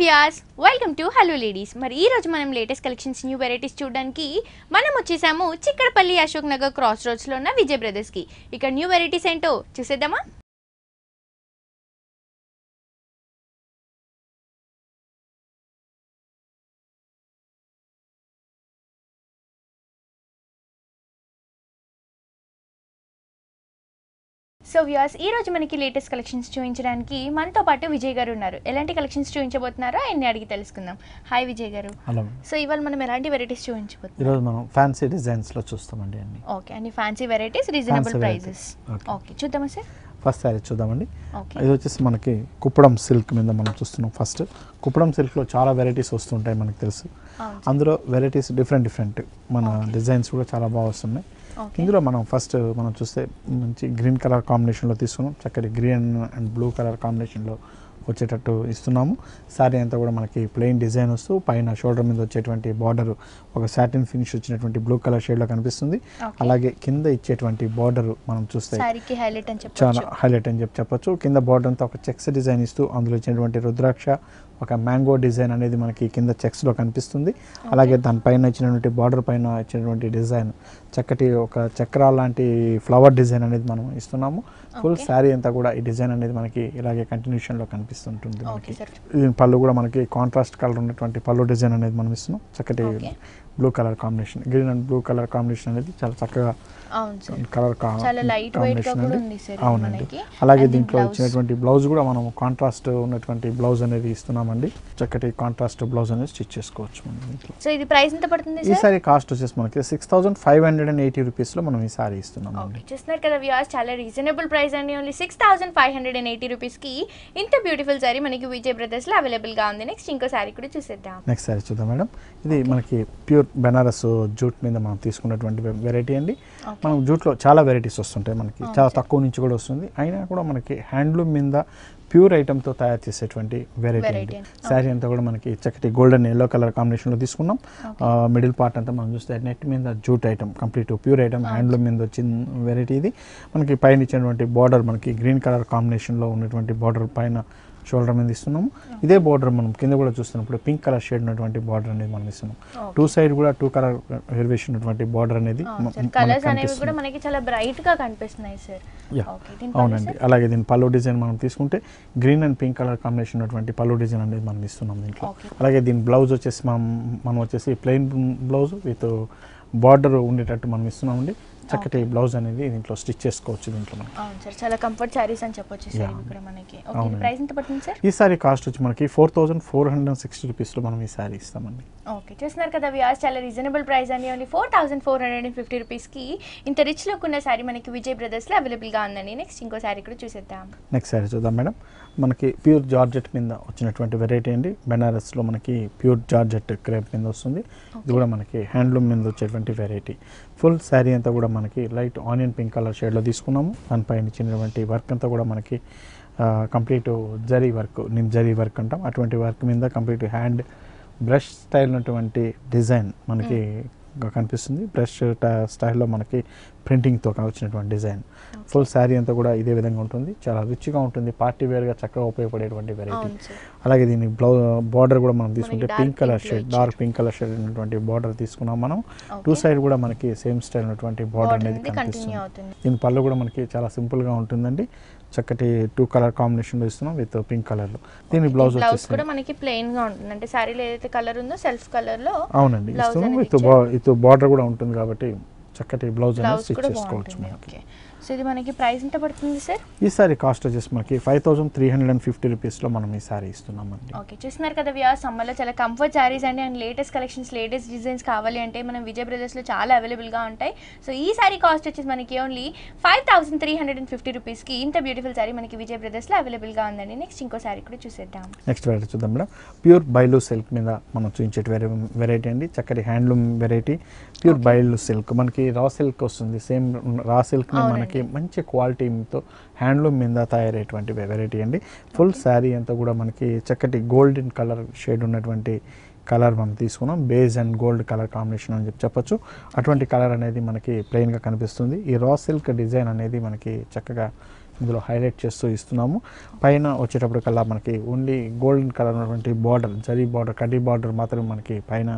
Viewers welcome to hello ladies. మరి ఈ రోజు మనం లేటెస్ట్ కలెక్షన్స్ న్యూ వెరైటీస్ చూడడానికి మనం వచ్చేసాము చిక్కడపల్లి అశోక్ నగర్ క్రాస్ రోడ్స్ లో ఉన్న విజయ్ బ్రదర్స్ కి. ఇక్కడ న్యూ వెరైటీస్ ఏంటో చూసేద్దామా? సో వ్యూయర్స్ ఈ రోజు మనకి లేటెస్ట్ కలెక్షన్స్ చూపించడానికి మనతో పాటు విజయ్ గారు ఉన్నారు. ఎలాంటి కలెక్షన్స్ చూపించబోతున్నారో ఆయన్ని అడిగి తెలుసుకుందాం. హాయ్ విజయ్ గారు. హలో. సో ఇవాళ మనం ఎలాంటి వెరైటీస్ చూపించబోతున్నాం? ఈరోజు మనం ఫ్యాన్సీ డిజైన్స్ లో చూస్తామండి అన్ని. ఓకే, అన్ని fancy varieties, reasonable prices. Okay, చూద్దామా సార్? ఫస్ట్ సారీ చూద్దామండి. ఇది వచ్చేసి మనకి కుప్పడం సిల్క్ మీద మనం చూస్తున్నాం. ఫస్ట్ కుప్పడం సిల్క్లో చాలా వెరైటీస్ వస్తుంటాయి మనకు తెలుసు. అందులో వెరైటీస్ డిఫరెంట్ మన డిజైన్స్ కూడా చాలా బాగా వస్తున్నాయి. ఇందులో మనం ఫస్ట్ మనం చూస్తే మంచి గ్రీన్ కలర్ కాంబినేషన్లో తీసుకున్నాం. చక్కటి గ్రీన్ అండ్ బ్లూ కలర్ కాంబినేషన్లో వచ్చేటట్టు ఇస్తున్నాము. శారీ అంతా కూడా మనకి ప్లెయిన్ డిజైన్ వస్తూ పైన షోల్డర్ మీద వచ్చేటువంటి బార్డర్ ఒక సాటిన్ ఫినిష్ వచ్చినటువంటి బ్లూ కలర్ షేడ్లో కనిపిస్తుంది. అలాగే కింద ఇచ్చేటువంటి బార్డర్ మనం చూస్తే చాలా హైలైట్ అని చెప్పొచ్చు. కింద బార్డర్ అంతా ఒక చెక్స్ డిజైన్ ఇస్తూ అందులో ఇచ్చినటువంటి రుద్రాక్ష ఒక మ్యాంగో డిజైన్ అనేది మనకి కింద చెక్స్లో కనిపిస్తుంది. అలాగే దానిపైన ఇచ్చినటువంటి బార్డర్ పైన ఇచ్చినటువంటి డిజైన్ చక్కటి ఒక చక్రాల లాంటి ఫ్లవర్ డిజైన్ అనేది మనం ఇస్తున్నాము. ఫుల్ శారీ అంతా కూడా ఈ డిజైన్ అనేది మనకి ఇలాగే కంటిన్యూషన్లో కనిపిస్తుంటుంది. మనకి పళ్ళు కూడా మనకి కాంట్రాస్ట్ కలర్ ఉన్నటువంటి పళ్ళు డిజైన్ అనేది మనం ఇస్తున్నాం. చక్కటి blue colour combination, green and blue colour combination అనేది చాలా చక్కగా కలర్ కాంబినేషన్ అండి. అవునండి. అలాగే దీంట్లో వచ్చినటువంటి బ్లౌజ్ కూడా మనం కాంట్రాస్ట్ ఉన్నటువంటి బ్లౌజ్ అనేది ఇస్తున్నామండి. చక్కటి కాంట్రాస్ట్ బ్లౌజ్ అనేది స్టిచ్ చేసుకోవచ్చు మనం దీంట్లో. సో ఇది ప్రైస్ ఎంత పడుతుంది? ఈ సారీ కాస్ట్ వచ్చేసి మనకి 6580 రూపీస్ లో మనం ఈ సారీ ఇస్తున్నాం అండి. చూస్తున్నారు కదా వ్యూయర్స్, చాలా రీజనబుల్ ప్రైస్ అండి. ఓన్లీ 6580 రూపీస్ కి ఇంత బ్యూటిఫుల్ సారీ మనకి విజయ్ బ్రదర్స్ లో అవైలబుల్ గా ఉంది. నెక్స్ట్ ఇంకో సారీ కూడా చూసేద్దాం. నెక్స్ట్ సారీ చూద్దాం మేడం. ఇది మనకి ప్యూర్ బెనారస్ జూట్ మీద మనం తీసుకున్నటువంటి వెరైటీ అండి. మనం జూట్లో చాలా వెరైటీస్ వస్తుంటాయి మనకి, చాలా తక్కువ నుంచి కూడా వస్తుంది. అయినా కూడా మనకి హ్యాండ్లూమ్ మీద ప్యూర్ ఐటమ్తో తయారు చేసేటువంటి వెరైటీ అండి. శారీ అంతా కూడా మనకి చక్కటి గోల్డెన్ ఎల్లో కలర్ కాంబినేషన్లో తీసుకున్నాం. మిడిల్ పార్ట్ అంతా మనం చూస్తే నెట్ మీద jute item, complete pure item handloom మీద వచ్చిన వెరైటీ ఇది. మనకి పైన ఇచ్చినటువంటి బార్డర్ మనకి గ్రీన్ కలర్ కాంబినేషన్లో ఉన్నటువంటి బార్డర్ పైన షోల్డర్ మీద ఇస్తున్నాము. ఇదే బార్డర్ మనం కింద కూడా చూస్తున్నప్పుడు పింక్ కలర్ షేడ్ ఉన్నటువంటి బార్డర్ అనేది మనం ఇస్తున్నాం. టూ సైడ్ కూడా టూ కలర్ వేరియేషన్ ఉన్నటువంటి బార్డర్ అనేది మనకి చాలా బ్రైట్ గా కనిపిస్తున్నాయి సార్. అవునండి. అలాగే దీని పళ్ళు డిజైన్ మనం తీసుకుంటే green and pink colour combination ఉన్నటువంటి పళ్ళు డిజైన్ అనేది మనం ఇస్తున్నాం దీంట్లో. అలాగే దీని బ్లౌజ్ వచ్చేసి మనం వచ్చేసి ప్లెయిన్ బ్లౌజ్ విత్ బార్డర్ ఉండేటట్టు మనం ఇస్తున్నామండి. చక్కటి బ్లౌజ్ అనేది దీంట్లో స్టిచ్ చేసుకోవచ్చు దీంట్లో మనం. అవును సార్, చాలా కంఫర్ట్ సారీస్ అని చెప్పొచ్చు సార్ ఇక్కడ మనకి. ఓకే, ప్రైస్ ఎంత పడుతుంది సార్? ఈ సారీ కాస్ట్ వచ్చి మనకి 4460 రూపీస్ లో మనం ఈ సారీ ఇస్తామండి. ఓకే, చూస్తున్నారు కదా వ్యూయర్స్, చాలా రీజనబుల్ ప్రైస్ అండి. ఓన్లీ 4450 రూపీస్ కి ఇంత రిచ్ లుక్ ఉన్న సారీ మనకి విజయ్ బ్రదర్స్ లో అవైలబుల్ గా ఉందండి. నెక్స్ట్ ఇంకో సారీ కూడా చూసేద్దాం. నెక్స్ట్ సారీ చూద్దాం మేడం. మనకి ప్యూర్ జార్జెట్ మీద వచ్చినటువంటి వెరైటీ అండి. బెనారస్ లో మనకి ప్యూర్ జార్జెట్ క్రేప్ మీద వస్తుంది. ఇది కూడా మనకి హ్యాండ్లూమ్ మీద వచ్చేటువంటి వెరైటీ. ఫుల్ శారీ అంతా కూడా మనకి లైట్ ఆనియన్ పింక్ కలర్ షేడ్లో తీసుకున్నాము. దానిపైన ఇచ్చినటువంటి వర్క్ అంతా కూడా మనకి complete zari work, zari work అంటాం. అటువంటి వర్క్ మీద కంప్లీట్ హ్యాండ్ బ్రష్ స్టైల్ ఉన్నటువంటి డిజైన్ మనకి కనిపిస్తుంది. బ్రష్ స్టైల్లో మనకి ప్రింటింగ్తో వచ్చినటువంటి డిజైన్. ఫుల్ శారీ అంతా కూడా ఇదే విధంగా ఉంటుంది. చాలా రిచ్గా ఉంటుంది, పార్టీ వేర్గా చక్కగా ఉపయోగపడేటువంటి వెరైటీ. అలాగే దీని బార్డర్ కూడా మనం తీసుకుంటే pink colour shade, dark pink colour shade ఉన్నటువంటి బార్డర్ తీసుకున్నాం మనం. టూ సైడ్ కూడా మనకి సేమ్ స్టైల్ ఉన్నటువంటి బార్డర్ అనేది కనిపిస్తుంది. దీని పళ్ళు కూడా మనకి చాలా సింపుల్గా ఉంటుందండి. చక్కటి టూ కలర్ కాంబినేషన్ లో ఇస్తున్నాం విత్ పింక్ కలర్ లో. దీని బ్లౌజ్ వచ్చేసి కూడా మనకి ప్లెయిన్ గా ఉంటుంది. అంటే సారీలో ఏదైతే కలర్ ఉందో సెల్ఫ్ కలర్ లో అవునండి ఇస్తున్నాం. విత్ బార్డర్ కూడా ఉంటుంది కాబట్టి చక్కటి బ్లౌజ్ అనేది స్టిచ్ చేసుకోవచ్చు మనకి. సో ఇది మనకి ప్రైస్ ఎంత పడుతుంది సార్? ఈ సారీ కాస్ట్ వచ్చేసి మనకి 5350 రూపీస్ లో మనం ఈ సారీ ఇస్తున్నామండి. ఓకే, చూస్తున్నారు కదా వ్యూయర్స్, సమ్మర్లో చాలా కంఫర్ట్ సారీస్ అండి. And latest collections, latest designs కావాలి అంటే మనం విజయ్ బ్రదర్స్ లో చాలా అవైలబుల్ గా ఉంటాయి. సో ఈ సారీ కాస్ట్ వచ్చేసి మనకి ఓన్లీ 5350 రూపీస్ కి ఇంత బ్యూటిఫుల్ సారీ మనకి విజయ్ బ్రదర్స్ లో అవైలబుల్ గా ఉందండి. నెక్స్ట్ ఇంకో సారీ కూడా చూసేద్దాం. నెక్స్ట్ వెరైటీ చూద్దాం మేడం. ప్యూర్ బైలు సిల్క్ మీద మనం చూపించే వెరైటీ అండి. చక్కటి హ్యాండ్లూమ్ వెరైటీ. ప్యూర్ బైలు సిల్క్ మనకి రా సిల్క్ వస్తుంది. సేమ్ రా సిల్క్ మనకి మంచి క్వాలిటీతో హ్యాండ్లూమ్ మీద తయారయ్యేటువంటి వెరైటీ అండి. ఫుల్ శారీ అంతా కూడా మనకి చక్కటి గోల్డెన్ కలర్ షేడ్ ఉన్నటువంటి కలర్ మనం తీసుకున్నాం. Beige and gold colour combination అని చెప్పొచ్చు. అటువంటి కలర్ అనేది మనకి ప్లెయిన్గా కనిపిస్తుంది. ఈ రా సిల్క్ డిజైన్ అనేది మనకి చక్కగా ఇందులో హైలైట్ చేస్తూ ఇస్తున్నాము. పైన వచ్చేటప్పటికల్లా మనకి ఓన్లీ గోల్డెన్ కలర్ ఉన్నటువంటి బార్డర్, జరీ బార్డర్, కడ్డీ బార్డర్ మాత్రమే మనకి పైన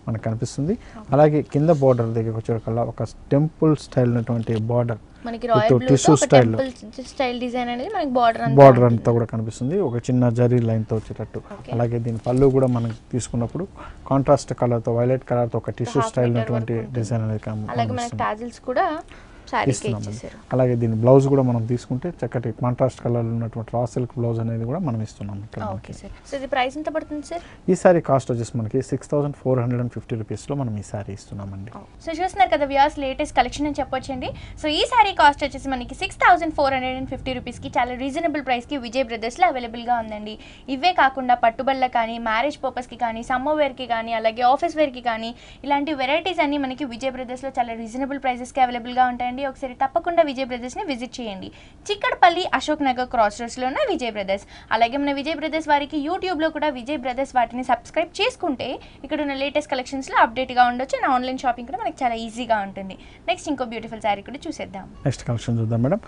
మనకు కనిపిస్తుంది. అలాగే కింద బార్డర్ దగ్గరికి వచ్చేటప్పటికల్లా ఒక టెంపుల్ స్టైల్ ఉన్నటువంటి బార్డర్ మనకి రాయల్ బ్లూ తో ఒక టెంపుల్ స్టైల్ డిజైన్ అనేది మనకి బార్డర్ అంతా కూడా కనిపిస్తుంది, ఒక చిన్న జరీ లైన్ తో వచ్చేటట్టు. అలాగే దీని పళ్ళు కూడా మనం తీసుకున్నప్పుడు కాంట్రాస్ట్ కలర్ తో, వైలెట్ కలర్ తో ఒక టిష్యూ స్టైల్ ఉన్నటువంటి డిజైన్ అనేది అలాగే మనకి టాజిల్స్ కూడా అలాగే దీని బ్లౌజ్ కూడా మనం తీసుకుంటే చక్కటి కాంట్రాస్ట్ కలర్ ఉన్నటువంటి రా సిల్క్ బ్లౌజ్ అనేది కూడా మనం ఇస్తున్నాం. ఈ సారీ కాస్ట్ వచ్చేసి మనకి 6450 రూపీస్ లో మనం ఈ సారీ ఇస్తున్నామండి. సో చూస్తున్నారు కదా వ్యూయర్స్, లేటెస్ట్ కలెక్షన్ అని చెప్పొచ్చండి. సో ఈ సారీ కాస్ట్ వచ్చేసి మనకి 6450 రూపీస్ కి చాలా రీజనబుల్ ప్రైస్ కి విజయ్ బ్రదర్స్ లో అవైలబుల్ గా ఉందండి. ఇవే కాకుండా పట్టుబల్ల కానీ, మ్యారేజ్ పర్పస్ కి కానీ, సమ్మర్ వేర్ కి కానీ, అలాగే ఆఫీస్ వేర్ కి కానీ ఇలాంటి వెరైటీస్ అన్ని మనకి విజయ్ బ్రదర్స్ లో చాలా రీజనబుల్ ప్రైసెస్ కి అవైలబుల్ గా ఉంటాయి. ఒకసారి తప్పకుండా విజయ్ బ్రదర్స్ ని విజిట్ చేయండి. చిక్కడపల్లి అశోక్ నగర్ క్రాస్ రోడ్స్ లో ఉన్న విజయ్ బ్రదర్స్. అలాగే మన విజయ్ బ్రదర్స్ వారికి యూట్యూబ్ లో కూడా విజయ్ బ్రదర్స్ వాటిని సబ్స్క్రైబ్ చేసుకుంటే ఇక్కడ ఉన్న లేటెస్ట్ కలెక్షన్స్ లో అప్డేట్ గా ఉండొచ్చు. అండ్ ఆన్లైన్ షాపింగ్ కూడా మనకి చాలా ఈజీగా ఉంటుంది. నెక్స్ట్ ఇంకో బ్యూటిఫుల్ సారీ కూడా చూసేద్దాం. నెక్స్ట్ కలెక్షన్ చూద్దాం మేడం.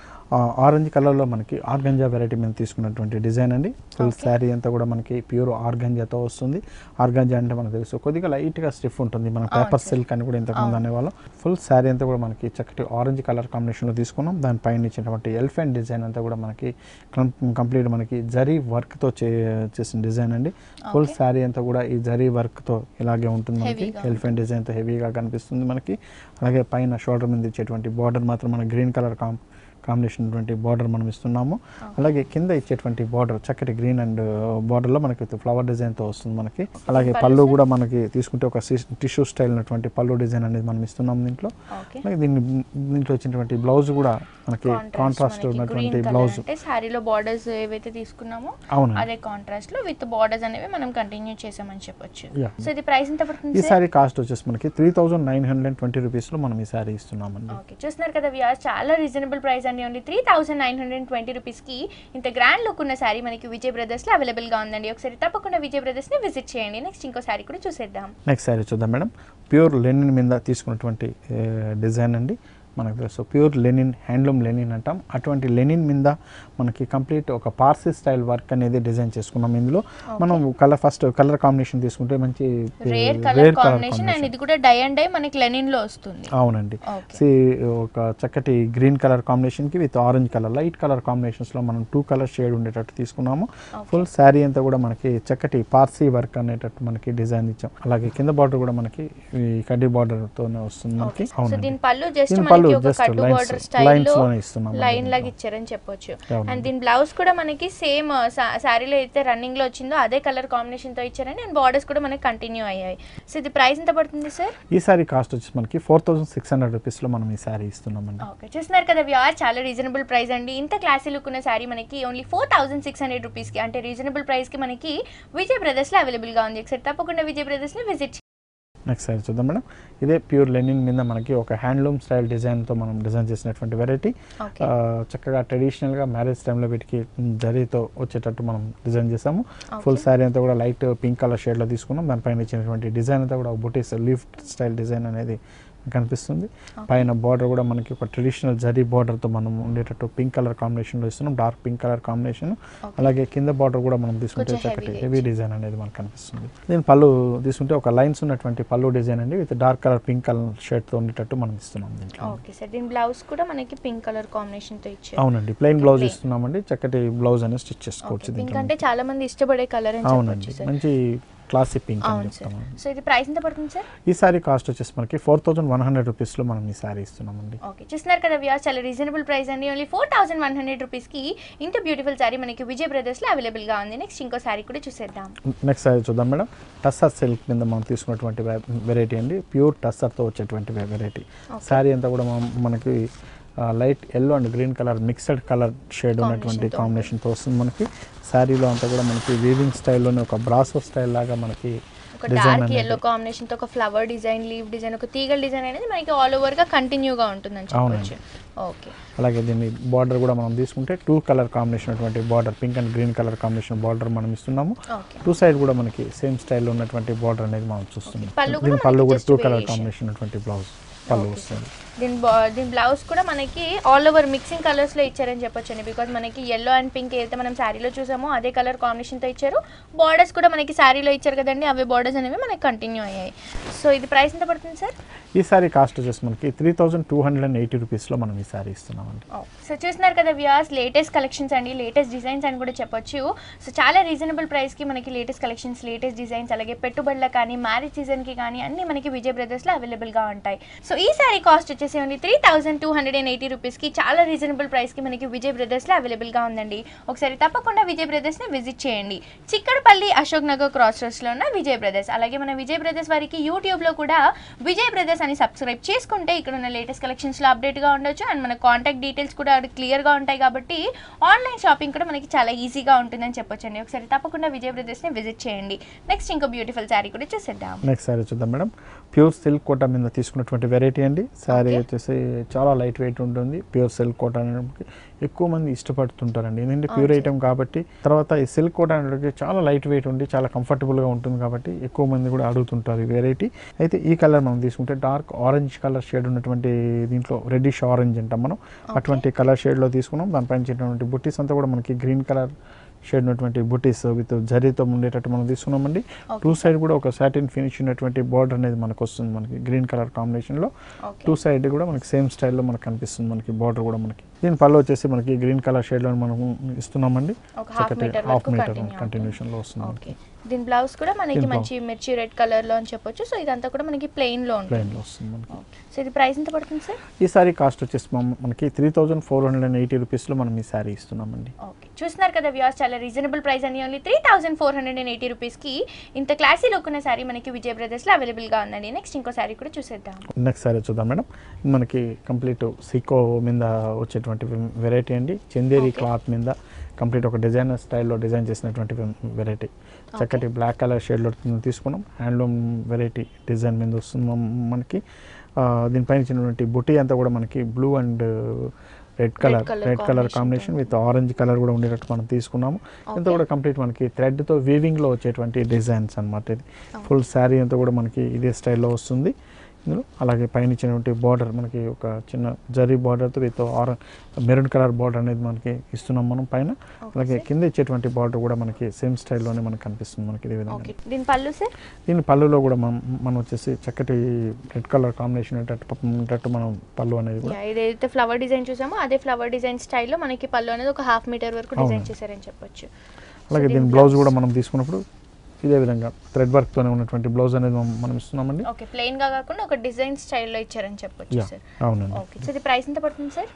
ఆరెంజ్ కలర్ లో మనకి ఆర్గంజా వెరైటీ మీద తీసుకున్నటువంటి డిజైన్ అండి. ఫుల్ శారీ అంతా కూడా మనకి ప్యూర్ ఆర్గంజాతో వస్తుంది. ఆర్గంజా అంటే మనకు తెలుసు కొద్దిగా లైట్ గా స్టిఫ్ ఉంటుంది, మన పేపర్ సిల్క్ అని కూడా ఇంతకుముందు అనేవాళ్ళం. ఫుల్ శారీ అంతా కూడా మనకి చక్కటి ఆరెంజ్ కలర్ కాంబినేషన్లో తీసుకున్నాం. దానిపైన ఇచ్చినటువంటి ఎలిఫెంట్ డిజైన్ అంతా కూడా మనకి కంప్లీట్ మనకి జరీ వర్క్తో చేసిన డిజైన్ అండి. ఫుల్ శారీ అంతా కూడా ఈ జరీ వర్క్తో ఇలాగే ఉంటుంది. మనకి ఎలిఫెంట్ డిజైన్తో హెవీగా కనిపిస్తుంది మనకి. అలాగే పైన షోల్డర్ మీద ఇచ్చేటువంటి బార్డర్ మాత్రం మన గ్రీన్ కలర్ కాంబినేషన్ బార్డర్ మనం ఇస్తున్నాము. అలాగే కింద ఇచ్చేటువంటి బార్డర్ చక్కటి గ్రీన్ అండ్ బార్డర్లో మనకి ఫ్లవర్ డిజైన్తో వస్తుంది మనకి. అలాగే పళ్ళు కూడా మనకి తీసుకుంటే ఒక టిష్యూ స్టైల్ ఉన్నటువంటి పళ్ళు డిజైన్ అనేది మనం ఇస్తున్నాము దీంట్లో. అలాగే దీంట్లో వచ్చినటువంటి బ్లౌజ్ కూడా మనకి కాంట్రాస్ట్ ఉన్నటువంటి బ్లౌజ్. సారీలో బార్డర్స్ ఏవైతే తీసుకున్నామో అదే కాంట్రాస్ట్ లో విత్ బార్డర్స్ అనేవి మనం కంటిన్యూ చేసామని చెప్పొచ్చు. సో ఇది ప్రైస్ ఎంత పడుతుంది? ఈ సారీ కాస్ట్ వచ్చేసి మనకి 3920 రూపీస్ లో మనం ఈ సారీ ఇస్తున్నామండి. ఓకే, చూస్తున్నారు కదా వ్యూయర్స్, చాలా రీజనబుల్ ప్రైస్ అండి. ఓన్లీ 3920 రూపీస్ కి ఇంత గ్రాండ్ లుక్ ఉన్న సారీ మనకి విజయ్ బ్రదర్స్ లో అవైలబుల్ గా ఉందండి. ఒకసారి తప్పకుండా విజయ్ బ్రదర్స్ ని విజిట్ చేయండి. నెక్స్ట్ ఇంకో సారీ కూడా చూసేద్దాం. నెక్స్ట్ సారీ చూద్దాం మేడం. ప్యూర్ లెనిన్ మీద తీసుకున్నటువంటి డిజైన్ అండి. మనకు తెలుసు ప్యూర్ లెనిన్, హ్యాండ్లూమ్ లెనిన్ అంటాం. అటువంటి లెనిన్ మీద మనకి కంప్లీట్ ఒక పార్సీ స్టైల్ వర్క్ అనేది డిజైన్ చేసుకున్నాం. ఇందులో మనం ఫస్ట్ కలర్ కాంబినేషన్ తీసుకుంటే మంచి రేర్ కలర్ కాంబినేషన్ అండ్ ఇది కూడా డై అండ్ డై మనకి లెనిన్ లో వస్తుంది. అవునండి. ఒక చక్కటి గ్రీన్ కలర్ కాంబినేషన్ కి with orange colour, light colour combinations లో మనం 2 కలర్ షేడ్ ఉండేటట్టు తీసుకున్నాము. ఫుల్ శారీ అంతా కూడా మనకి చక్కటి పార్సీ వర్క్ అనేటట్టు మనకి డిజైన్ ఇచ్చాం. అలాగే కింద బార్డర్ కూడా మనకి కడ్డీ బార్డర్ తోనే వస్తుంది మనకి. అవునండి, లైన్ లాగా ఇచ్చారని చెప్పొచ్చు. అండ్ దీని బ్లౌజ్ కూడా మనకి సేమ్ సారీలో అయితే రన్నింగ్ లో వచ్చిందో అదే కలర్ కాంబినేషన్ తో ఇచ్చారని అండ్ బార్డర్స్ కూడా మనకి కంటిన్యూ అయ్యాయి. సో ఇది ప్రైస్ ఎంత పడుతుంది సార్? ఈ సారీ కాస్ట్ వచ్చి మనకి 4600 రూపీస్ లో మనం ఈ సారీ ఇస్తున్నామండి. ఓకే, చూస్తున్నారు కదా వ్యూయర్, చాలా రీజనబుల్ ప్రైస్ అండి. ఇంత క్లాసీ లుక్ ఉన్న సారీ మనకి ఓన్లీ 4600 రూపీస్ కి, అంటే రీజనబుల్ ప్రైస్ కి మనకి విజయ్ బ్రదర్స్ లో అవైలబుల్ గా ఉంది. ఒకసారి తప్పకుండా విజయ్ బ్రదర్స్ ని విజిట్. నెక్స్ట్ సారీ చూద్దాం మేడం. ఇదే ప్యూర్ లెనిన్ మీద మనకి ఒక హ్యాండ్లూమ్ స్టైల్ డిజైన్తో మనం డిజైన్ చేసినటువంటి వెరైటీ. చక్కగా ట్రెడిషనల్గా మ్యారేజ్ టైంలో వీటికి జరీతో వచ్చేటట్టు మనం డిజైన్ చేసాము. ఫుల్ శారీ అంతా కూడా లైట్ పింక్ కలర్ షేడ్లో తీసుకున్నాం. దానిపైన ఇచ్చినటువంటి డిజైన్ అంతా కూడా బుటీస్ లీఫ్ స్టైల్ డిజైన్ అనేది కనిపిస్తుంది. పైన బార్డర్ కూడా మనకి ఒక ట్రెడిషనల్ జరీ బార్డర్తో మనం ఉండేటట్టు పింక్ కలర్ కాంబినేషన్లో ఇస్తున్నాం, డార్క్ పింక్ కలర్ కాంబినేషన్. అలాగే కింద బార్డర్ కూడా మనం తీసుకుంటే చక్కటి హెవీ డిజైన్ అనేది మనకు కనిపిస్తుంది. దీని పళ్ళు తీసుకుంటే ఒక లైన్స్ ఉన్నటువంటి పళ్ళు డిజైన్ అండి with dark colour pink colour షేడ్తో ఉండేటట్టు మనం ఇస్తున్నాం దీంట్లో. ఓకే సార్, దీని బ్లౌజ్ కూడా మనకి పింక్ కలర్ కాంబినేషన్తో ఇచ్చారు. అవునండి, ప్లెయిన్ బ్లౌజ్ ఇస్తున్నామండి. చక్కటి బ్లౌజ్ అనేది స్టిచ్ చేసుకోవచ్చు. పింక్ అంటే చాలా మంది ఇష్టపడే కలర్ అని అవునండి, మంచి క్లాసిక్ పింక్. సో ఇది ప్రైస్ ఎంత పడుతుంది సార్? ఈ సారీ కాస్ట్ వచ్చేసి మనకి 4100 రూపీస్ లో మనం ఈ సారీ ఇస్తున్నామండి. ఓకే, చూస్తున్నారు కదా వ్యూయర్స్, చాలా రీజనబుల్ ప్రైస్ అండి. ఓన్లీ 4100 రూపీస్ కి ఇంత బ్యూటిఫుల్ సారీ మనకి విజయ్ బ్రదర్స్ లో అవైలబుల్ గా ఉంది. నెక్స్ట్ ఇంకో సారీ కూడా చూసేద్దాం. నెక్స్ట్ సారీ చూద్దాం మేడం. టస్సర్ సిల్క్ మీద మనం తీసుకున్నటువంటి వెరైటీ అండి. ప్యూర్ టస్సర్ తో వచ్చేటువంటి వెరైటీ. సారీ అంతా కూడా మనకి light yellow and green colour mixed colour shade ఉన్నటువంటి కాంబినేషన్తో వస్తుంది మనకి. శారీలో అంతా కూడా మనకి వీవింగ్ స్టైల్లోనే ఒక బ్రాసో స్టైల్ లాగా మనకి డార్క్ ఎల్లో కాంబినేషన్ తో ఒక ఫ్లవర్ డిజైన్, లీవ్ డిజైన్, ఒక తీగల డిజైన్ అనేది మనకి ఆల్ ఓవర్ గా కంటిన్యూగా ఉంటుందని చెప్పొచ్చు. ఓకే, అలాగే దీన్ని బార్డర్ కూడా మనం తీసుకుంటే 2 కలర్ కాంబినేషన్ ఉన్నటువంటి border, pink and green colour combination border మనం ఇస్తున్నాము. 2 సైడ్ కూడా మనకి సేమ్ స్టైల్లో ఉన్నటువంటి బార్డర్ అనేది మనం చూస్తున్నాం. దీని పళ్ళు కూడా 2 కలర్ కాంబినేషన్ ఉన్నటువంటి బ్లౌజ్ పళ్ళు వస్తుంది. దీని బ్లౌజ్ కూడా మనకి ఆల్ ఓవర్ మిక్సింగ్ కలర్స్లో ఇచ్చారని చెప్పొచ్చండి. బికాజ్ మనకి ఎల్లో అండ్ పింక్ ఏదైతే మనం శారీలో చూసామో అదే కలర్ కాంబినేషన్తో ఇచ్చారు. బార్డర్స్ కూడా మనకి శారీలో ఇచ్చారు కదండి, అవే బార్డర్స్ అనేవి మనకి కంటిన్యూ అయ్యాయి. సో ఇది ప్రైస్ ఎంత పడుతుంది సార్? ఈ సారీ కాస్ట్ వచ్చేసి మనకి 3280 రూపీస్లో మనం ఈ సారీ ఇస్తున్నామండి. సో చూస్తున్నారు కదా వ్యూయర్స్, లేటెస్ట్ కలెక్షన్స్ అండి, లేటెస్ట్ డిజైన్స్ అని కూడా చెప్పొచ్చు. సో చాలా రీజనబుల్ ప్రైస్కి మనకి లేటెస్ట్ కలెక్షన్స్, లేటెస్ట్ డిజైన్స్, అలాగే పెట్టుబడులకు కానీ మ్యారేజ్ సీజన్కి కానీ అన్ని మనకి విజయ్ బ్రదర్స్లో అవైలబుల్గా ఉంటాయి. సో ఈ సారీ కాస్ట్ వచ్చేసి ఓన్లీ 3280 రూపీస్కి చాలా రీజనబుల్ ప్రైస్కి మనకి విజయ్ బ్రదర్స్లో అవైలబుల్గా ఉందండి. ఒకసారి తప్పకుండా విజయ్ బ్రదర్స్ని విజిట్ చేయండి. చిక్కడపల్లి అశోక్ నగర్ క్రాస్ రోడ్స్లో ఉన్న విజయ్ బ్రదర్స్. అలాగే మన విజయ్ బ్రదర్స్ వారికి యూట్యూబ్లో కూడా విజయ్ బ్రదర్స్ అని సబ్స్క్రైబ్ చేసుకుంటే ఇక్కడ ఉన్న లేటెస్ట్ కలెక్షన్స్లో అప్డేట్గా ఉండొచ్చు. అండ్ మన కాంటాక్ట్ డీటెయిల్స్ కూడా క్లియర్గా ఉంటాయి కాబట్టి ఆన్లైన్ షాపింగ్ కూడా మనకి చాలా ఈజీగా ఉంటుందని చెప్పొచ్చండి. ఒకసారి తప్పకుండా విజయ్ బ్రదర్స్ని విజిట్ చేయండి. నెక్స్ట్ ఇంకో బ్యూటిఫుల్ శారీ కూడా చూసేద్దాం. నెక్స్ట్ శారీ చూద్దాం మేడం. ప్యూర్ సిల్క్ కోటా మీద తీసుకున్నటువంటి వెరైటీ అండి. శారీ వచ్చేసి చాలా లైట్ వెయిట్ ఉంటుంది. ప్యూర్ సిల్క్ కోటా అనేది ఎక్కువ మంది ఇష్టపడుతుంటారండి, ఎందుకంటే ప్యూర్ ఐటమ్ కాబట్టి. తర్వాత ఈ సిల్క్ కోటా అనేది చాలా లైట్ వెయిట్ ఉండి చాలా కంఫర్టబుల్గా ఉంటుంది కాబట్టి ఎక్కువ మంది కూడా అడుగుతుంటారు ఈ వెరైటీ. అయితే ఈ కలర్ మనం తీసుకుంటే డార్క్ ఆరెంజ్ కలర్ షేడ్ ఉన్నటువంటి దీంట్లో రెడ్డిష్ ఆరెంజ్ అంటాం మనం, అటువంటి కలర్ షేడ్లో తీసుకున్నాం. దానిపైన చేసినటువంటి బుట్టీస్ అంతా కూడా మనకి గ్రీన్ కలర్ షేడ్ ఉన్నటువంటి బుటీస్ విత్ జరీతో ఉండేటట్టు మనం తీసుకున్నామండి. టూ సైడ్ కూడా ఒక సాటిన్ ఫినిష్ ఉన్నటువంటి బార్డర్ అనేది మనకు వస్తుంది, మనకి గ్రీన్ కలర్ కాంబినేషన్లో. టూ సైడ్ కూడా మనకి సేమ్ స్టైల్లో మనకు కనిపిస్తుంది మనకి బార్డర్ కూడా. మనకి దీని పళ్ళు వచ్చేసి మనకి గ్రీన్ కలర్ షేడ్లో మనం ఇస్తున్నామండి. చక్కటి హాఫ్ మీటర్ కంటిన్యూషన్లో వస్తుంది. దీని బ్లౌజ్ కూడా మనకి మంచి మిర్చి రెడ్ కలర్ లో అని చెప్పొచ్చు. సో ఇదంతా కూడా మనకి ప్లెయిన్ లో వస్తుంది మనకి. సో ఇది ప్రైస్ ఎంత పడుతుంది సార్? ఈ సారీ కాస్ట్ వచ్చేసి మనకి 3480 రూపీస్లో మనం ఈ సారీ ఇస్తున్నామండి. ఓకే, చూస్తున్నారు కదా వ్యూయర్స్, చాలా రీజనబుల్ ప్రైస్ అని ఓన్లీ 3480 రూపీస్కి ఇంత క్లాసీ లుక్ ఉన్న సారీ మనకి విజయ్ బ్రదర్స్లో అవైలబుల్గా ఉందండి. నెక్స్ట్ ఇంకో సారీ కూడా చూసేద్దాం. నెక్స్ట్ సారీ చూద్దాం మేడం. మనకి కంప్లీట్ సీకో మీద వచ్చేటువంటి వెరైటీ అండి. చందేరి క్లాత్ మీద కంప్లీట్ ఒక డిజైనర్ స్టైల్లో డిజైన్ చేసినటువంటి వెరైటీ. చక్కటి బ్లాక్ కలర్ షేడ్లో తీసుకున్నాం. హ్యాండ్లూమ్ వెరైటీ డిజైన్ మీద వస్తుంది మనకి. దీనిపైన ఇచ్చినటువంటి బుటీ అంతా కూడా మనకి blue and red colour combination with orange colour కూడా ఉండేటట్టు మనం తీసుకున్నాము. ఇంత కూడా కంప్లీట్ మనకి థ్రెడ్తో వీవింగ్లో వచ్చేటువంటి డిజైన్స్ అనమాట. ఇది ఫుల్ శారీ అంతా కూడా మనకి ఇదే స్టైల్లో వస్తుంది. అలాగే పైన ఇచ్చినటువంటి బార్డర్ మనకి ఒక చిన్న జరీ బార్డర్తో విత్ మెరూన్ కలర్ బార్డర్ అనేది మనకి ఇస్తున్నాం మనం పైన. అలాగే కింద ఇచ్చేటువంటి బార్డర్ కూడా మనకి సేమ్ స్టైల్లోనే మనకి కనిపిస్తుంది మనకి ఇదే విధంగా. దీని పళ్ళులో కూడా మనం వచ్చేసి చక్కటి రెడ్ కలర్ కాంబినేషన్ ఉండేటట్టు మనం పళ్ళు అనేది కూడా ఏదైతే ఫ్లవర్ డిజైన్ చూసామో అదే ఫ్లవర్ డిజైన్ స్టైల్లో మనకి పళ్ళు అనేది ఒక హాఫ్ మీటర్ వరకు డిజైన్ చేశారని చెప్పొచ్చు. అలాగే దీని బ్లౌజ్ కూడా మనం తీసుకున్నప్పుడు ఇదే విధంగా థ్రెడ్ వర్క్ తోనే ఉన్నటువంటి బ్లౌజ్ అనేది మనం ఇస్తున్నామండి. ఓకే, ప్లెయిన్ గా కాకుండా ఒక డిజైన్ స్టైల్లో ఇచ్చారని చెప్పొచ్చు సార్. అవునండి. ఓకే, సో ఇది ప్రైస్ ఎంత పడుతుంది సార్?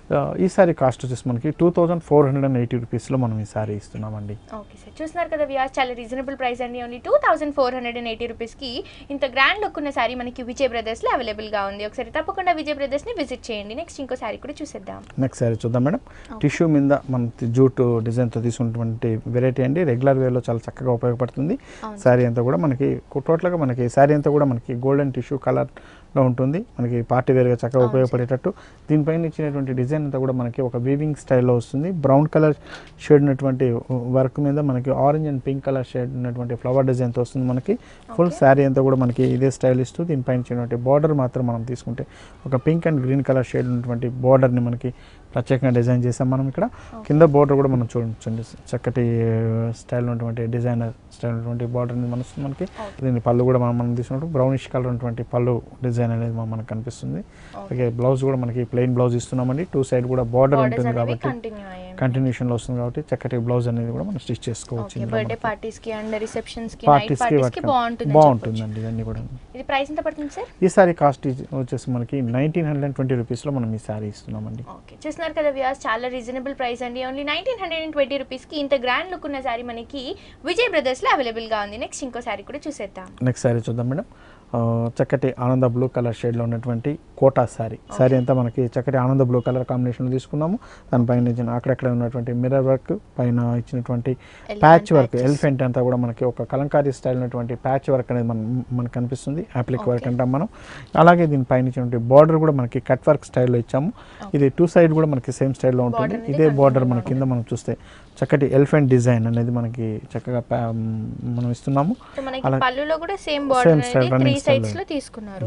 ఈ సారీ కాస్ట్ వచ్చేసి మనకి 2480 రూపీస్లో మనం ఈ సారీ ఇస్తున్నామండి. ఓకే సార్, చూస్తున్నారు కదా వ్యూయర్స్, చాలా రీజనబుల్ ప్రైస్ అండి. ఓన్లీ 2480 రూపీస్కి ఇంత గ్రాండ్ లుక్ ఉన్న సారీ మనకి విజయ్ బ్రదర్స్లో అవైలబుల్గా ఉంది. ఒకసారి తప్పకుండా విజయ్ బ్రదర్స్ని విజిట్ చేయండి. నెక్స్ట్ ఇంకో సారీ కూడా చూసేద్దాం. నెక్స్ట్ సారీ చూద్దాం మేడం. టిష్యూ మీద మన జూట్ డిజైన్తో తీసుకున్నటువంటి వెరైటీ అండి. రెగ్యులర్ వేలో చాలా చక్కగా ఉపయోగపడుతుంది. సారీ అంతా కూడా మనకి టోటల్గా మనకి శారీ అంతా కూడా మనకి గోల్డెన్ టిష్యూ కలర్లో ఉంటుంది. మనకి పార్టీ వేర్గా చక్కగా ఉపయోగపడేటట్టు. దీనిపైన ఇచ్చినటువంటి డిజైన్ అంతా కూడా మనకి ఒక వీవింగ్ స్టైల్లో వస్తుంది. బ్రౌన్ కలర్ షేడ్ ఉన్నటువంటి వర్క్ మీద మనకి orange and pink colour shade ఉన్నటువంటి ఫ్లవర్ డిజైన్తో వస్తుంది మనకి. ఫుల్ శారీ అంతా కూడా మనకి ఇదే స్టైల్ ఇస్తూ దీనిపైన ఇచ్చినటువంటి బార్డర్ మాత్రం మనం తీసుకుంటే ఒక pink and green colour shade ఉన్నటువంటి బార్డర్ని మనకి ప్రత్యేకంగా డిజైన్ చేసాం మనం ఇక్కడ. కింద బార్డర్ కూడా మనం చూడండి చక్కటి స్టైల్ ఉన్నటువంటి డిజైనర్ స్టైల్ ఉన్నటువంటి బార్డర్ మనకి. దీని పళ్ళు కూడా మనం తీసుకున్నట్టు బ్రౌనిష్ కలర్ ఉన్నటువంటి పళ్ళు డిజైన్ అనేది మనకు కనిపిస్తుంది. అలాగే బ్లౌజ్ కూడా మనకి ప్లెయిన్ బ్లౌజ్ ఇస్తున్నామండి. టూ సైడ్ కూడా బార్డర్ ఉంటుంది కాబట్టి కంటిన్యూషన్లో వస్తుంది కాబట్టి చక్కటి బ్లౌజ్ అనేది కూడా మనం స్టిచ్ చేసుకోవచ్చు. పార్టీస్కి బాగుంటుందండి ఇవన్నీ కూడా. ఈ సారీ కాస్ట్ వచ్చేసి మనకి 1920 రూపీస్లో మనం ఈ సారీ ఇస్తున్నామండి. చూస్తున్నారు కదా వ్యూయర్స్, చాలా రీజనబుల్ ప్రైస్ అండి. ఓన్లీ 1920 రూపీస్కి ఇంత గ్రాండ్ లుక్ ఉన్న సారీ మనకి విజయ్ బ్రదర్స్లో అవైలబుల్గా ఉంది. నెక్స్ట్ ఇంకో సారీ కూడా చూసేద్దాం. నెక్స్ట్ సారీ చూద్దాం మేడం. చక్కటి ఆనంద బ్లూ కలర్ షేడ్లో ఉన్నటువంటి కోటా శారీ అంతా మనకి చక్కటి ఆనంద బ్లూ కలర్ కాంబినేషన్లో తీసుకున్నాము. దానిపైన ఇచ్చిన అక్కడక్కడ ఉన్నటువంటి మిర్రర్ వర్క్, పైన ఇచ్చినటువంటి ప్యాచ్ వర్క్, ఎలిఫెంట్ అంతా కూడా మనకి ఒక కలంకారీ స్టైల్ ఉన్నటువంటి ప్యాచ్ వర్క్ అనేది మనకు కనిపిస్తుంది. యాప్లిక్ వర్క్ అంటాం మనం. అలాగే దీనిపైన ఇచ్చినటువంటి బార్డర్ కూడా మనకి కట్ వర్క్ స్టైల్లో ఇచ్చాము. ఇది టూ సైడ్ కూడా మనకి సేమ్ స్టైల్లో ఉంటుంది. ఇదే బార్డర్ మన కింద మనం చూస్తే చక్కటి ఎలిఫెంట్ డిజైన్ అనేది మనకి చక్కగా మనం ఇస్తున్నాము. పళ్ళులో కూడా సేమ్ బార్డర్ అనేది 3 సైడ్స్ లో తీసుకున్నారు.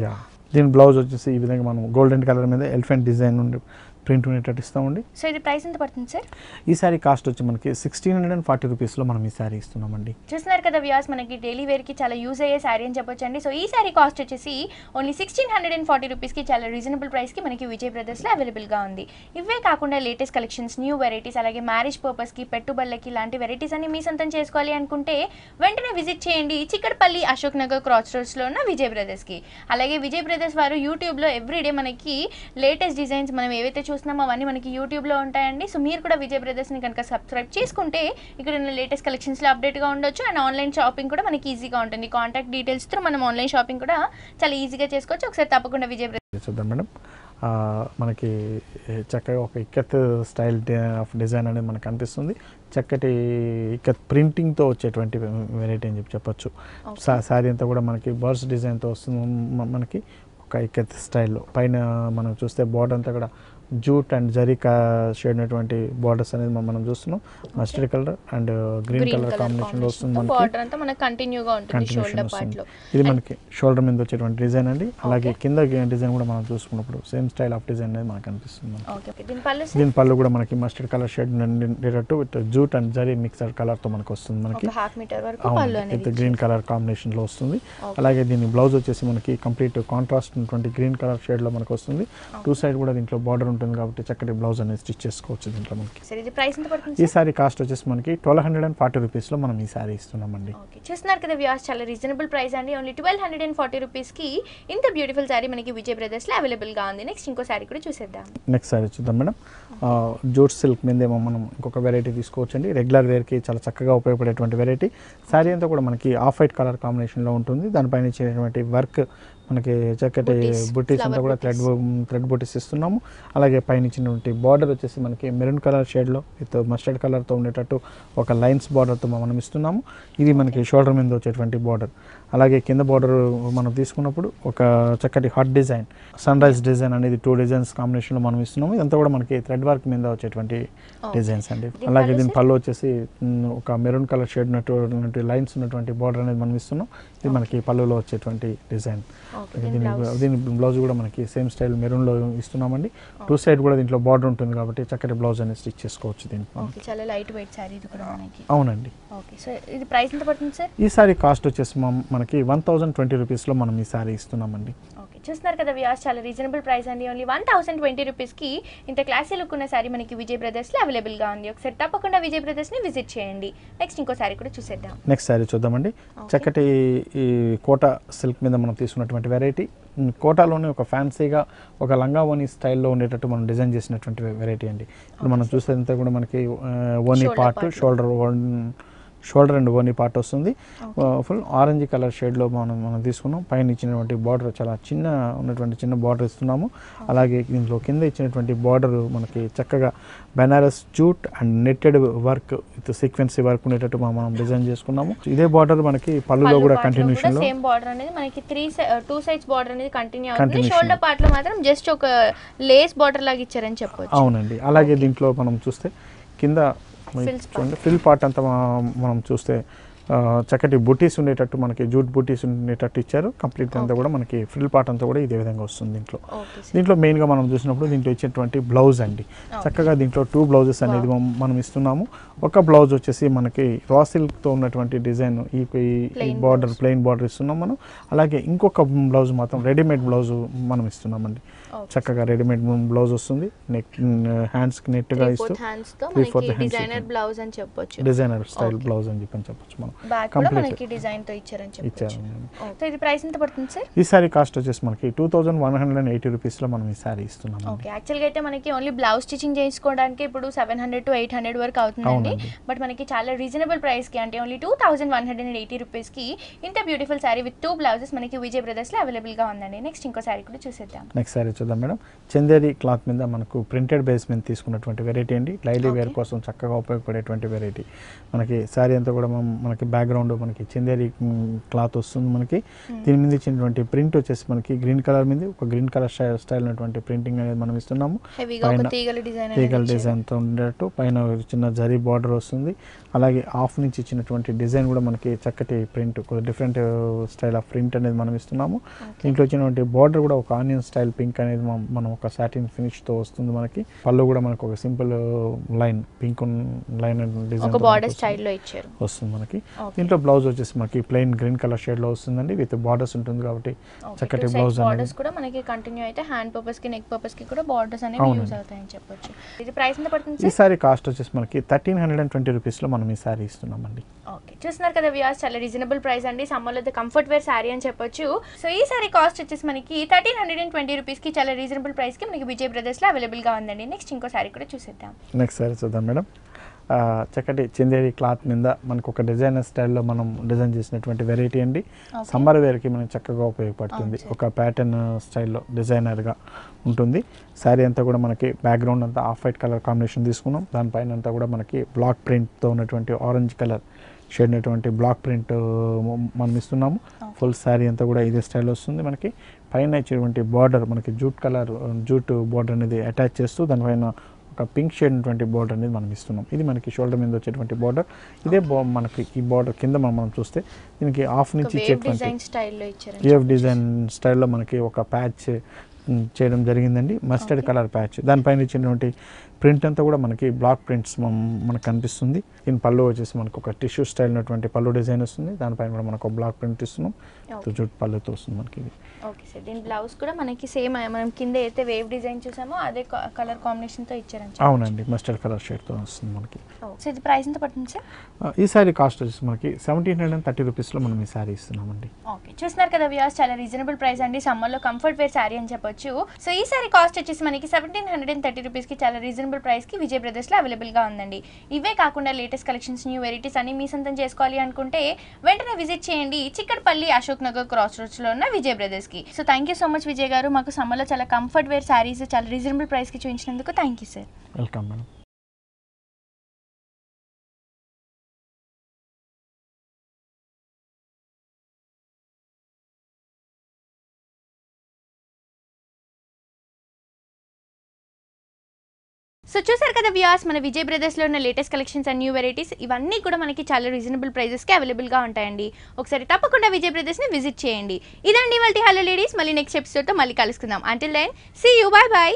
దీని బ్లౌజ్ వచ్చేసి ఈ విధంగా మనం గోల్డెన్ కలర్ మీద ఎలిఫెంట్ డిజైన్ ఉండి ప్రింట్ ఉండేటట్టు ఇస్తామండి. సో ఇది ప్రైస్ ఎంత పడుతుంది సార్? ఈ శారీ కాస్ట్ వచ్చి మనకి 1640 రూపీస్లో మనం ఈ శారీ ఇస్తున్నామండి. చూస్తున్నారు కదా వ్యూయర్స్, మనకి డైలీ వేర్కి చాలా యూజ్ అయ్యే శారీ అని చెప్పొచ్చు అండి. సో ఈ శారీ కాస్ట్ వచ్చేసి ఓన్లీ 1640 రూపీస్కి చాలా రీజనబుల్ ప్రైస్కి మనకి విజయ్ బ్రదర్స్లో అవైలబుల్గా ఉంది. ఇవే కాకుండా లేటెస్ట్ కలెక్షన్స్, న్యూ వెరైటీస్, అలాగే మ్యారేజ్ పర్పస్కి, పెట్టుబడులకి ఇలాంటి వెరైటీస్ అన్ని మీ సొంతం చేసుకోవాలి అనుకుంటే వెంటనే విజిట్ చేయండి చిక్కడపల్లి అశోక్ నగర్ క్రాస్ రోడ్స్లో ఉన్న విజయ్ బ్రదర్స్కి. అలాగే విజయ్ బ్రదర్స్ వారు యూట్యూబ్లో ఎవ్రీడే మనకి లేటెస్ట్ డిజైన్స్ మనం ఏవైతే చూస్తున్నామో అవన్నీ మనకి యూట్యూబ్లో ఉంటాయండి. సో మీరు కూడా విజయ్ బ్రదర్స్ని కనుక సబ్స్క్రైబ్ చేసుకుంటే ఇక్కడ ఉన్న లేటెస్ట్ కలెక్షన్స్లో అప్డేట్గా ఉండొచ్చు. అండ్ ఆన్లైన్ షాపింగ్ కూడా మనకి ఈజీగా ఉంటుంది. కాంటాక్ట్ డీటెయిల్స్తో మనం ఆన్లైన్ షాపింగ్ కూడా చాలా ఈజీగా చేసుకోవచ్చు. ఒకసారి తప్పకుండా విజయ్ బ్రదర్స్ చూద్దాం మేడం. మనకి చక్కగా ఒక ఇక్కత్ స్టైల్ ఆఫ్ డిజైన్ అనేది మనకు కనిపిస్తుంది. చక్కటి ఇక్కత్ ప్రింటింగ్తో వచ్చేటువంటి వెరైటీ అని చెప్పొచ్చు. శారీ అంతా కూడా మనకి బర్డ్స్ డిజైన్తో వస్తుంది. మనకి ఒక ఇక్కత్ స్టైల్లో పైన మనం చూస్తే బార్డర్ అంతా కూడా జూట్ అండ్ జరీకా షేడ్ ఉన్నటువంటి బార్డర్స్ అనేది మనం చూస్తున్నాం. Mustard colour and green colour కాంబినేషన్లో వస్తుంది. ఇది మనకి షోల్డర్ మీద వచ్చేటువంటి డిజైన్ అండి. అలాగే కింద డిజైన్ కూడా మనం చూసుకున్నప్పుడు సేమ్ స్టైల్ ఆఫ్ డిజైన్ అనేది మనకు కనిపిస్తుంది. దీని పళ్ళు కూడా మనకి మస్టర్డ్ కలర్ షేడ్ ఉండేటట్టు with jute and zari mixer కలర్తో మనకు వస్తుంది. మనకి విత్ గ్రీన్ కలర్ కాంబినేషన్లో వస్తుంది. అలాగే దీని బ్లౌజ్ వచ్చేసి మనకి కంప్లీట్ కాంట్రాస్ట్ ఉన్నటువంటి గ్రీన్ కలర్ షేడ్లో మనకు వస్తుంది. టూ సైడ్ కూడా దీంట్లో బార్డర్ ఉంటుంది కాబట్టి చక్కటి బ్లౌజ్ అనేది స్టిచ్ చేసుకోవచ్చు దీంట్లో మనకి. ఈ సారీ కాస్ట్ వచ్చేసి మనకి 1240 రూపీస్లో మనం ఈ సారీ ఇస్తున్నామండి. చూస్తున్నారు కదా వ్యూయర్స్, చాలా రీజనబుల్ ప్రైస్ అండి. ఓన్లీ 1240 రూపీస్కి ఇంత బ్యూటిఫుల్ సారీ మనకి విజయ్ బ్రదర్స్లో అవైలబుల్గా ఉంది. నెక్స్ట్ ఇంకో సారీ కూడా చూసేద్దాం. నెక్స్ట్ సారీ చూద్దాం మేడం. జూట్ సిల్క్ మీదేమో మనం ఇంకొక వెరైటీ తీసుకోవచ్చండి. రెగ్యులర్ వేర్కి చాలా చక్కగా ఉపయోగపడేటువంటి వెరైటీ. సారీ అంతా కూడా మనకి ఆఫ్ వైట్ కలర్ కాంబినేషన్లో ఉంటుంది. దానిపైన ఇచ్చేటువంటి వర్క్ మనకి చక్కటి బుటీస్ అంతా కూడా థ్రెడ్ బుటీస్ ఇస్తున్నాము. అలాగే పైన ఇచ్చినటువంటి బార్డర్ వచ్చేసి మనకి మెరూన్ కలర్ షేడ్లో విత్ మస్టర్డ్ కలర్తో ఉండేటట్టు ఒక లైన్స్ బార్డర్తో మనం ఇస్తున్నాము. ఇది మనకి షోల్డర్ మీద వచ్చేటువంటి బార్డర్. అలాగే కింద బార్డర్ మనం తీసుకున్నప్పుడు ఒక చక్కటి heart design, sunrise design అనేది 2 డిజైన్స్ కాంబినేషన్లో మనం ఇస్తున్నాము. ఇదంతా కూడా మనకి థ్రెడ్ వర్క్ మీద వచ్చేటువంటి డిజైన్స్ అండి. అలాగే దీని పళ్ళు వచ్చేసి ఒక మెరూన్ కలర్ షేడ్ ఉన్నటువంటి లైన్స్ ఉన్నటువంటి బార్డర్ అనేది మనం ఇస్తున్నాం. ఇది మనకి పళ్ళులో వచ్చేటువంటి డిజైన్. దీని బ్లౌజ్ కూడా మనకి సేమ్ స్టైల్ మెరూన్లో ఇస్తున్నామండి. టూ సైడ్ కూడా దీంట్లో బార్డర్ ఉంటుంది కాబట్టి చక్కటి బ్లౌజ్ అనేది స్టిచ్ చేసుకోవచ్చు దీంట్లో. చాలా లైట్ వెయిట్ సారీ ఇది కూడా మనకి. అవునండి. ఓకే, సో ఇది ప్రైస్ ఎంత పడుతుంది సార్? ఈ సారీ కాస్ట్ వచ్చేసి మనకి 1020 రూపీస్లో మనం ఈ సారీ ఇస్తున్నామండి. చూస్తున్నారు కదా వ్యూయర్స్, చాలా రీజనబుల్ ప్రైస్ అండి. ఓన్లీ 1020 రూపీస్కి ఇంత క్లాసీ లుక్ ఉన్న సారీ మనకి విజయ్ బ్రదర్స్లో అవైలబుల్గా ఉంది. ఒకసారి తప్పకుండా విజయ్ బ్రదర్స్ని విజిట్ చేయండి. నెక్స్ట్ ఇంకో సారీ కూడా చూసేద్దాం. నెక్స్ట్ సారీ చూద్దామండి. చక్కటి ఈ కోటా సిల్క్ మీద మనం తీసుకున్నటువంటి వెరైటీ. కోటాలోనే ఒక ఫ్యాన్సీగా ఒక లంగా ఓనీ స్టైల్లో ఉండేటట్టు మనం డిజైన్ చేసినటువంటి వెరైటీ అండి. ఇప్పుడు మనం చూసేదంతా కూడా మనకి ఓనీ పార్ట్, షోల్డర్ అండ్ ఓనీ పార్ట్ వస్తుంది. ఫుల్ ఆరెంజ్ కలర్ షేడ్లో మనం తీసుకున్నాం. పైన ఇచ్చినటువంటి బార్డర్ చాలా చిన్న బార్డర్ ఇస్తున్నాము. అలాగే దీంట్లో కింద ఇచ్చినటువంటి బార్డర్ మనకి చక్కగా Banaras jute and netted work with sequins work ఉండేటట్టు మనం డిజైన్ చేసుకున్నాము. ఇదే బార్డర్ మనకి పళ్ళులో కూడా కంటిన్యూషన్ లో సేమ్ బార్డర్ అనేది మనకి 2 సైడ్స్ బార్డర్ అనేది కంటిన్యూ అవుతుంది. షోల్డర్ పార్ట్ లో మాత్రం జస్ట్ ఒక లేస్ బార్డర్ లాగా ఇచ్చారని చెప్పొచ్చు. అవునండి. అలాగే దీంట్లో మనం చూస్తే కింద ఫ్రిల్ పార్ట్ అంతా మనం చూస్తే చక్కటి బుటీస్ ఉండేటట్టు మనకి జూట్ బుటీస్ ఉండేటట్టు ఇచ్చారు. కంప్లీట్ అంతా కూడా మనకి ఫ్రిల్ పార్ట్ అంతా కూడా ఇదే విధంగా వస్తుంది. దీంట్లో మెయిన్గా మనం చూసినప్పుడు దీంట్లో ఇచ్చేటువంటి బ్లౌజ్ అండి. చక్కగా దీంట్లో 2 బ్లౌజెస్ అనేది మనం ఇస్తున్నాము. ఒక బ్లౌజ్ వచ్చేసి మనకి రా సిల్క్తో ఉన్నటువంటి డిజైన్ ఈ బార్డర్ ప్లెయిన్ బార్డర్ ఇస్తున్నాం మనం. అలాగే ఇంకొక బ్లౌజ్ మాత్రం రెడీమేడ్ బ్లౌజ్ మనం ఇస్తున్నామండి. చక్కగా రెడీమేడ్ బ్లౌజ్ వస్తుంది. నెక్ హ్యాండ్స్కి నెట్గా ఇస్తూ డిజైనర్ బ్లౌజ్ అని చెప్పొచ్చు, డిజైనర్ స్టైల్ బ్లౌజ్ అని చెప్పొచ్చు. మనం మనకి డిజైన్ తో ఇచ్చారని చెప్పొచ్చు. సో ఇది ప్రైస్ ఎంత పడుతుంది సార్? ఈ సారీ కాస్ట్ వచ్చేసి మనకి 2180 రూపీస్లో మనం ఈ సారీ ఇస్తున్నాం. ఓకే, యాక్చువల్గా అయితే మనకి ఓన్లీ బ్లౌజ్ స్టిచింగ్ చేసుకోవడానికి ఇప్పుడు 700 to 800 వరకు అవుతుందండి. బట్ మనకి చాలా రీజనబుల్ ప్రైస్కి అంటే ఓన్లీ 2180 రూపీస్కి ఇంత బ్యూటిఫుల్ సారీ విత్ 2 బ్లౌజెస్ మనకి విజయ్ బ్రదర్స్లో అవైలబుల్గా ఉందండి. నెక్స్ట్ ఇంకో సారీ కూడా చూసేద్దాం. నెక్స్ట్ సారీ చూద్దాం మేడం. చందేరి క్లాత్ మీద మనకు ప్రింటెడ్ బేస్ మీద తీసుకున్నటువంటి వెరైటీ అండి. డైలీ వేర్ కోసం చక్కగా ఉపయోగపడేటువంటి వెరైటీ. మనకి శారీ అంతా కూడా మనకి బ్యాక్గ్రౌండ్ మనకి చందేరి క్లాత్ వస్తుంది. మనకి దీని మీద ఇచ్చినటువంటి ప్రింట్ వచ్చేసి మనకి గ్రీన్ కలర్ మీద ఒక గ్రీన్ కలర్ స్టైల్ ఉన్నటువంటి ప్రింటింగ్ అనేది మనం ఇస్తున్నాము. పైన తీగల డిజైన్తో ఉండేటట్టు పైన చిన్న జరీ బార్డర్ వస్తుంది. అలాగే హాఫ్ నుంచి ఇచ్చినటువంటి డిజైన్ కూడా మనకి చక్కటి print, different style of print అనేది మనం ఇస్తున్నాము. దీంట్లో వచ్చినటువంటి బార్డర్ కూడా ఒక ఆనియన్ స్టైల్ పింక్ అనేది మనం ఒక సాటిన్ ఫినిష్తో వస్తుంది. మనకి పళ్ళు కూడా మనకు ఒక simple line pink line design వస్తుంది మనకి. దీంట్లో బ్లౌజ్ వచ్చేసి మనకి ప్లెయిన్ గ్రీన్ కలర్ షేడ్లో వస్తుందండి. విత్ బార్డర్స్ ఉంటుంది కాబట్టి చక్కటి బ్లౌజ్ బార్డర్స్ కూడా మనకి కంటిన్యూ అయితే హ్యాండ్ పర్పస్ కి నెక్ పర్పస్ కి కూడా బార్డర్స్ అనేవి యూస్ అవుతాయని చెప్పొచ్చు. ఇది ప్రైస్ ఎంత పడుతుంది? ఈ సారీ కాస్ట్ వచ్చేసి మనకి 1320 రూపీస్లో మనం ఈ సారీ ఇస్తున్నామండి. ఓకే, చూస్తున్నారు కదా వ్యూయర్స్, చాలా రీజనబుల్ ప్రైస్ అండి. సమ్మర్లో కంఫర్ట్ వేర్ సారీ అని చెప్పొచ్చు. సో ఈ సారీ కాస్ట్ వచ్చేసి మనకి 1320 రూపీస్కి చాలా రీజనబుల్ ప్రైస్కి మనకి విజయ్ బ్రదర్స్లో అవైలబుల్గా ఉందండి. నెక్స్ట్ ఇంకో సారీ కూడా చూసేద్దాం. నెక్స్ట్ సారీ చూద్దాం మేడం. చక్కటి చందేరి క్లాత్ మీద మనకు ఒక డిజైనర్ స్టైల్లో మనం డిజైన్ చేసినటువంటి వెరైటీ అండి. సమ్మర్ వేర్కి మనకి చక్కగా ఉపయోగపడుతుంది. ఒక ప్యాటర్న్ స్టైల్లో డిజైనర్గా ఉంటుంది. శారీ అంతా కూడా మనకి బ్యాక్గ్రౌండ్ అంతా ఆఫ్ వైట్ కలర్ కాంబినేషన్ తీసుకున్నాం. దానిపైన అంతా కూడా మనకి బ్లాక్ ప్రింట్తో ఉన్నటువంటి ఆరెంజ్ కలర్ షేడ్ అయినటువంటి బ్లాక్ ప్రింట్ మనం ఇస్తున్నాము. ఫుల్ శారీ అంతా కూడా ఇదే స్టైల్ వస్తుంది. మనకి పైన ఇచ్చేటువంటి బార్డర్ మనకి జూట్ బార్డర్ అనేది అటాచ్ చేస్తూ దానిపైన ఒక పింక్ షేడ్ అయినటువంటి బార్డర్ అనేది మనం ఇస్తున్నాం. ఇది మనకి షోల్డర్ మీద వచ్చేటువంటి బార్డర్. ఇదే మనకి ఈ బార్డర్ కింద మనం చూస్తే దీనికి హాఫ్ నుంచి ఇచ్చేటువంటి వేవ్ డిజైన్ స్టైల్లో మనకి ఒక ప్యాచ్ చేయడం జరిగిందండి. Mustard colour patch. దానిపైన ఇచ్చినటువంటి ప్రింట్ అంతా కూడా మనకి బ్లాక్ ప్రింట్స్ మనకు కనిపిస్తుంది. దీని పళ్ళు వచ్చేసి మనకు ఒక టిష్యూ స్టైల్ ఉన్నటువంటి పళ్ళు డిజైన్ వస్తుంది. దానిపైన కూడా మనకు బ్లాక్ ప్రింట్ ఇస్తున్నాం. జూట్ పళ్ళుతో వస్తుంది మనకి ఇది. ఓకే సార్, దీని బ్లౌజ్ కూడా మనకి సేమ్ మనం కింద అయితే వేవ్ డిజైన్ చూసామో అదే కలర్ కాంబినేషన్తో ఇచ్చారండి. అవునండి, మస్టర్డ్ కలర్ షేడ్తో వస్తుంది మనకి. సో ఇది ప్రైస్ ఎంత పడుతుంది సార్? ఈ సారీ కాస్ట్ వచ్చేసి మనకి 1730 రూపీస్లో మనం ఈ సారీ ఇస్తున్నామండి. ఓకే, చూస్తున్నారు కదా వ్యూయర్స్, చాలా రీజనబుల్ ప్రైస్ అండి. సమ్మర్లో కంఫర్ట్ వేర్ సారీ అని చెప్పొచ్చు. సో ఈ సారీ కాస్ట్ వచ్చేసి మనకి 1730 రూపీస్కి చాలా రీజనబుల్ ప్రైస్కి విజయ్ బ్రదర్స్లో అవైలబుల్గా ఉందండి. ఇవే కాకుండా లేటెస్ట్ కలెక్షన్స్, న్యూ వెరైటీస్ అన్ని మీ సొంతం చేసుకోవాలి అనుకుంటే వెంటనే విజిట్ చేయండి చిక్కడపల్లి అశోక్ నగర్ క్రాస్ రోడ్స్లో ఉన్న విజయ్ బ్రదర్స్కి. So thank you so much Vijay garu, మాకు సమ్మర్లో చాలా కంఫర్ట్ వేర్ సారీస్ చాలా రీజనబుల్ ప్రైస్కి చూపించినందుకు thank you sir. Welcome madam. So చూసారు కదా వ్యూయర్స్, మన విజయ్ బ్రదర్స్లో ఉన్న latest collections and new varieties ఇవన్నీ కూడా మనకి చాలా రీజనబుల్ ప్రైజెస్కి అవైలబుల్గా ఉంటాయండి. ఒకసారి తప్పకుండా విజయ్ బ్రదర్స్ని విజిట్ చేయండి. ఇదండి ఇవాల్టి హలో లేడీస్. మళ్ళీ నెక్స్ట్ ఎపిసోడ్తో మళ్ళీ కలుసుకుందాం. Until then see you, bye bye.